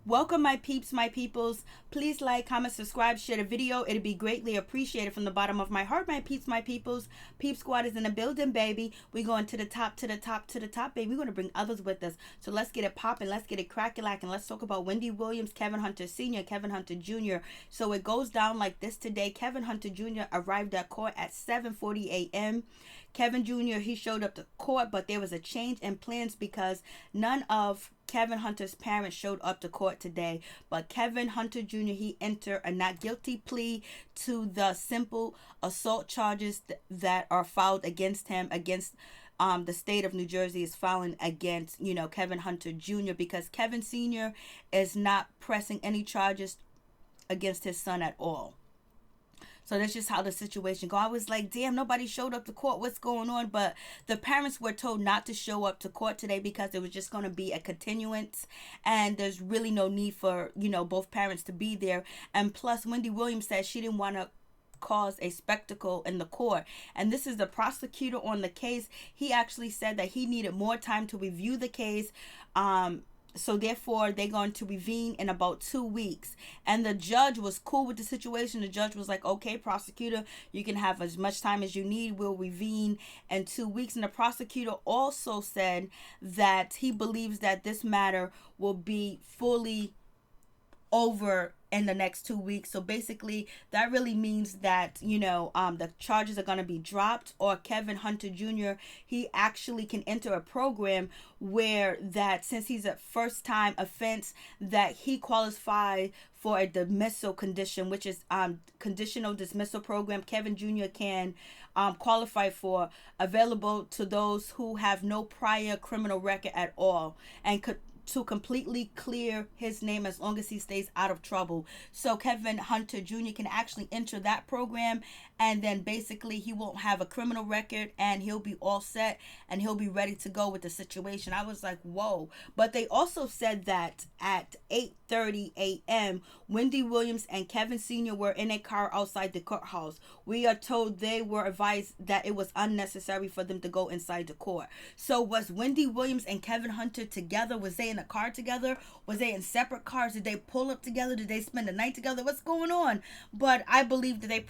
Welcome, my peeps, my peoples. Please like, comment, subscribe, share the video. It'd be greatly appreciated from the bottom of my heart, my peeps, my peoples. Peep Squad is in the building, baby. We're going to the top, to the top, to the top, baby. We're going to bring others with us. So let's get it popping. Let's get it crack-a-lacking. Let's talk about Wendy Williams, Kevin Hunter Sr., Kevin Hunter Jr. So it goes down like this today. Kevin Hunter Jr. arrived at court at 7:40 a.m. Kevin Jr., he showed up to court, but there was a change in plans because none of Kevin Hunter's parents showed up to court today. But Kevin Hunter Jr., he entered a not guilty plea to the simple assault charges that are filed against him, against the state of New Jersey is filing against, Kevin Hunter Jr. because Kevin Sr. is not pressing any charges against his son at all. So that's just how the situation go. I was like, damn, nobody showed up to court. What's going on? But the parents were told not to show up to court today because it was just going to be a continuance. And there's really no need for, both parents to be there. And plus, Wendy Williams said she didn't want to cause a spectacle in the court. And this is the prosecutor on the case. He actually said that he needed more time to review the case. So therefore, they're going to reconvene in about 2 weeks. And the judge was cool with the situation. The judge was like, okay, prosecutor, you can have as much time as you need. We'll reconvene in 2 weeks. And the prosecutor also said that he believes that this matter will be fully over in the next 2 weeks. So basically that really means that the charges are going to be dropped, or Kevin Hunter Jr., he actually can enter a program where that since he's a first time offense that he qualifies for a dismissal condition, which is conditional dismissal program. Kevin Jr. can qualify for, available to those who have no prior criminal record at all, and could to completely clear his name as long as he stays out of trouble. So Kevin Hunter Jr. can actually enter that program, and then basically he won't have a criminal record and he'll be all set and he'll be ready to go with the situation. I was like, whoa. But they also said that at 8:30 a.m. Wendy Williams and Kevin Sr. were in a car outside the courthouse. We are told they were advised that it was unnecessary for them to go inside the court. So was Wendy Williams and Kevin Hunter together? Was they in a car together? Was they in separate cars? Did they pull up together? Did they spend the night together? What's going on? But I believe that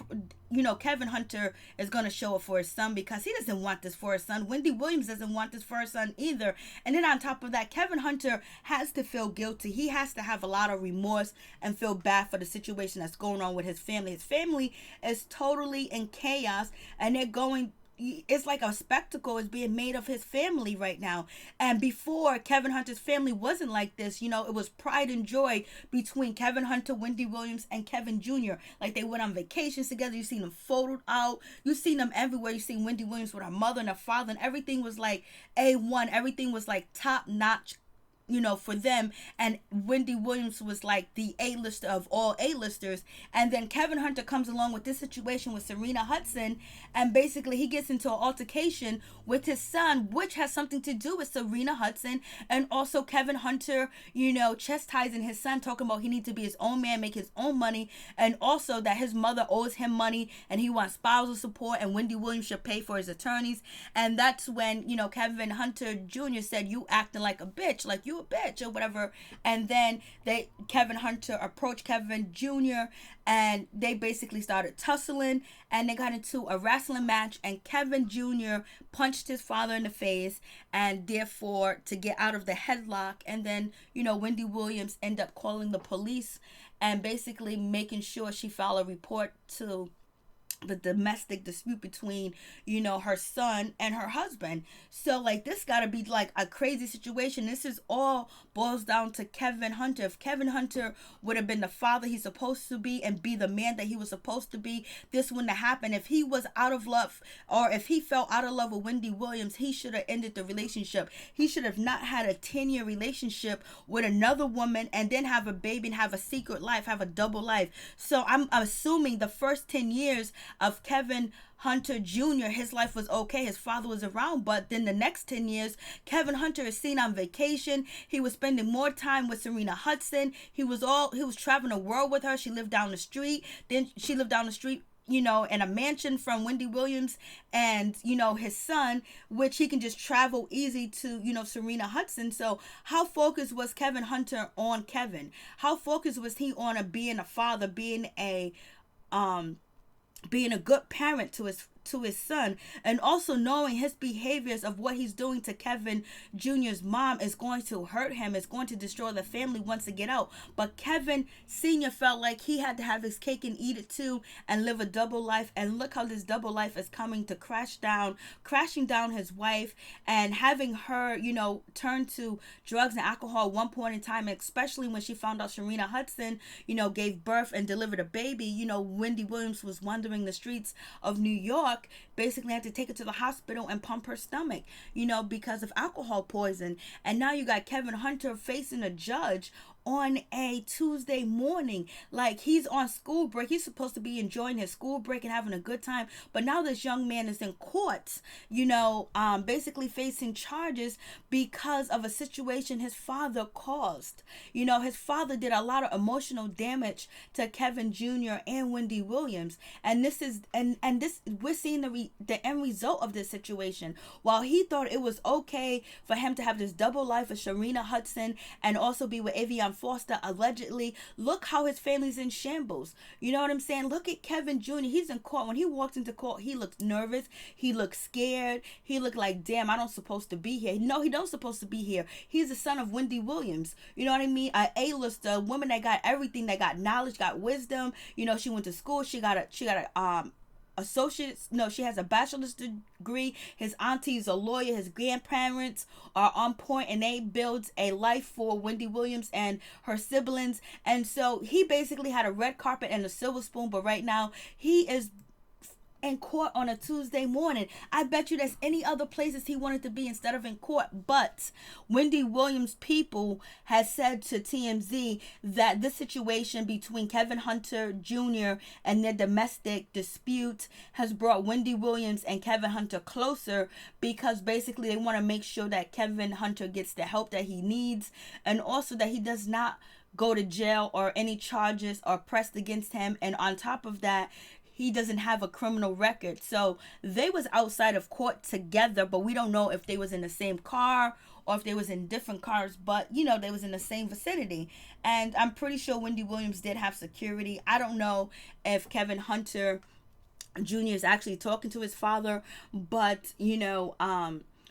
Kevin Hunter is going to show up for his son because he doesn't want this for his son. Wendy Williams doesn't want this for her son either. And then on top of that, Kevin Hunter has to feel guilty. He has to have a lot of remorse and feel bad for the situation that's going on with his family. His family is totally in chaos, and it's like a spectacle is being made of his family right now. And before, Kevin Hunter's family wasn't like this. It was pride and joy between Kevin Hunter, Wendy Williams, and Kevin Jr. Like they went on vacations together. You've seen them photoed out. You've seen them everywhere. You've seen Wendy Williams with her mother and her father, and everything was like A1. Everything was like top notch, for them. And Wendy Williams was like the A-lister of all A-listers. And then Kevin Hunter comes along with this situation with Sharina Hudson, and basically he gets into an altercation with his son, which has something to do with Sharina Hudson. And also Kevin Hunter, chastising his son, talking about he needs to be his own man, make his own money, and also that his mother owes him money and he wants spousal support, and Wendy Williams should pay for his attorneys. And that's when, Kevin Hunter Jr. said, you acting like a bitch, like you a bitch or whatever. And then Kevin Hunter approached Kevin Jr. and they basically started tussling, and they got into a wrestling match, and Kevin Jr. punched his father in the face, and therefore to get out of the headlock. And then Wendy Williams ended up calling the police and basically making sure she filed a report to the domestic dispute between her son and her husband. So like this gotta be like a crazy situation. This is all boils down to Kevin Hunter. If Kevin Hunter would have been the father he's supposed to be and be the man that he was supposed to be, this wouldn't have happened. If he was out of love, or if he fell out of love with Wendy Williams, he should have ended the relationship. He should have not had a 10-year relationship with another woman and then have a baby and have a secret life, have a double life. So I'm assuming the first 10 years of Kevin Hunter Jr., his life was okay. His father was around, but then the next 10 years, Kevin Hunter is seen on vacation. He was spending more time with Sharina Hudson. He was traveling the world with her. She lived down the street. Then she lived down the street in a mansion from Wendy Williams and, his son, which he can just travel easy to, Sharina Hudson. So how focused was Kevin Hunter on Kevin? How focused was he on being a father, um being a good parent to his son, and also knowing his behaviors of what he's doing to Kevin Jr.'s mom is going to hurt him, it's going to destroy the family once they get out. But Kevin Sr. felt like he had to have his cake and eat it too and live a double life. And look how this double life is coming to crashing down his wife and having her, turn to drugs and alcohol at one point in time, especially when she found out Sharina Hudson, gave birth and delivered a baby. Wendy Williams was wandering the streets of New York, basically had to take her to the hospital and pump her stomach, because of alcohol poison. And now you got Kevin Hunter facing a judge on a Tuesday morning. Like, he's on school break. He's supposed to be enjoying his school break and having a good time. But now this young man is in court, basically facing charges because of a situation his father caused. His father did a lot of emotional damage to Kevin Jr. and Wendy Williams. And this is, and this, we're seeing the end result of this situation. While he thought it was okay for him to have this double life with Sharina Hudson and also be with Avion Foster, allegedly, look how his family's in shambles. You know what I'm saying? Look at Kevin Jr. He's in court. When he walked into court, he looked nervous. He looked scared. He looked like, damn, I don't supposed to be here. No, he don't supposed to be here. He's the son of Wendy Williams. You know what I mean? A A-lister, woman that got everything, that got knowledge, got wisdom. She went to school. She got a associates, no, she has a bachelor's degree. His auntie's a lawyer. His grandparents are on point, and they built a life for Wendy Williams and her siblings. And so he basically had a red carpet and a silver spoon, but right now he is in court on a Tuesday morning. I bet you there's any other places he wanted to be instead of in court. But Wendy Williams' people has said to TMZ that this situation between Kevin Hunter Jr. and their domestic dispute has brought Wendy Williams and Kevin Hunter closer, because basically they want to make sure that Kevin Hunter gets the help that he needs, and also that he does not go to jail or any charges are pressed against him. And on top of that, he doesn't have a criminal record. So they was outside of court together, but we don't know if they was in the same car or if they was in different cars, but they was in the same vicinity. And I'm pretty sure Wendy Williams did have security. I don't know if Kevin Hunter Jr. is actually talking to his father, but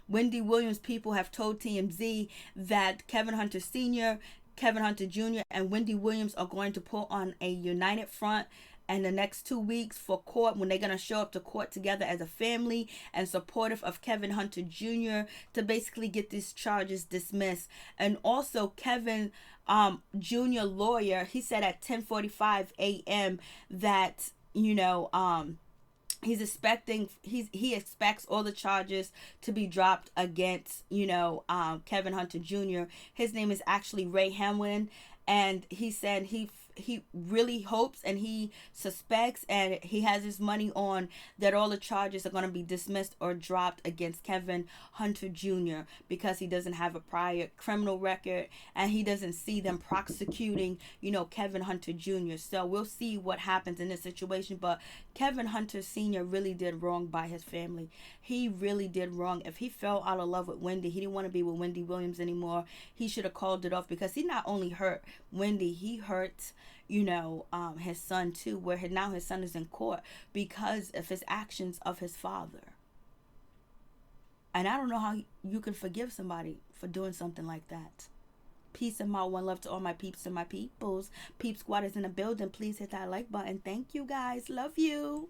Wendy Williams people have told TMZ that Kevin Hunter Sr., Kevin Hunter Jr., and Wendy Williams are going to put on a united front in the next 2 weeks for court, when they're going to show up to court together as a family and supportive of Kevin Hunter Jr. to basically get these charges dismissed. And also Kevin Jr. lawyer, he said at 10:45 a.m. that he expects all the charges to be dropped against Kevin Hunter Jr. His name is actually Ray Hamlin, and he said he really hopes and he suspects and he has his money on that all the charges are going to be dismissed or dropped against Kevin Hunter Jr. because he doesn't have a prior criminal record and he doesn't see them prosecuting Kevin Hunter Jr. So we'll see what happens in this situation. But Kevin Hunter Sr. really did wrong by his family. He really did wrong. If he fell out of love with Wendy, he didn't want to be with Wendy Williams anymore, he should have called it off, because he not only hurt Wendy, he hurt his son too, where now his son is in court because of his actions of his father. And I don't know how you can forgive somebody for doing something like that. Peace and one love to all my peeps and my peoples. Peep Squad is in the building. Please hit that like button. Thank you guys. Love you.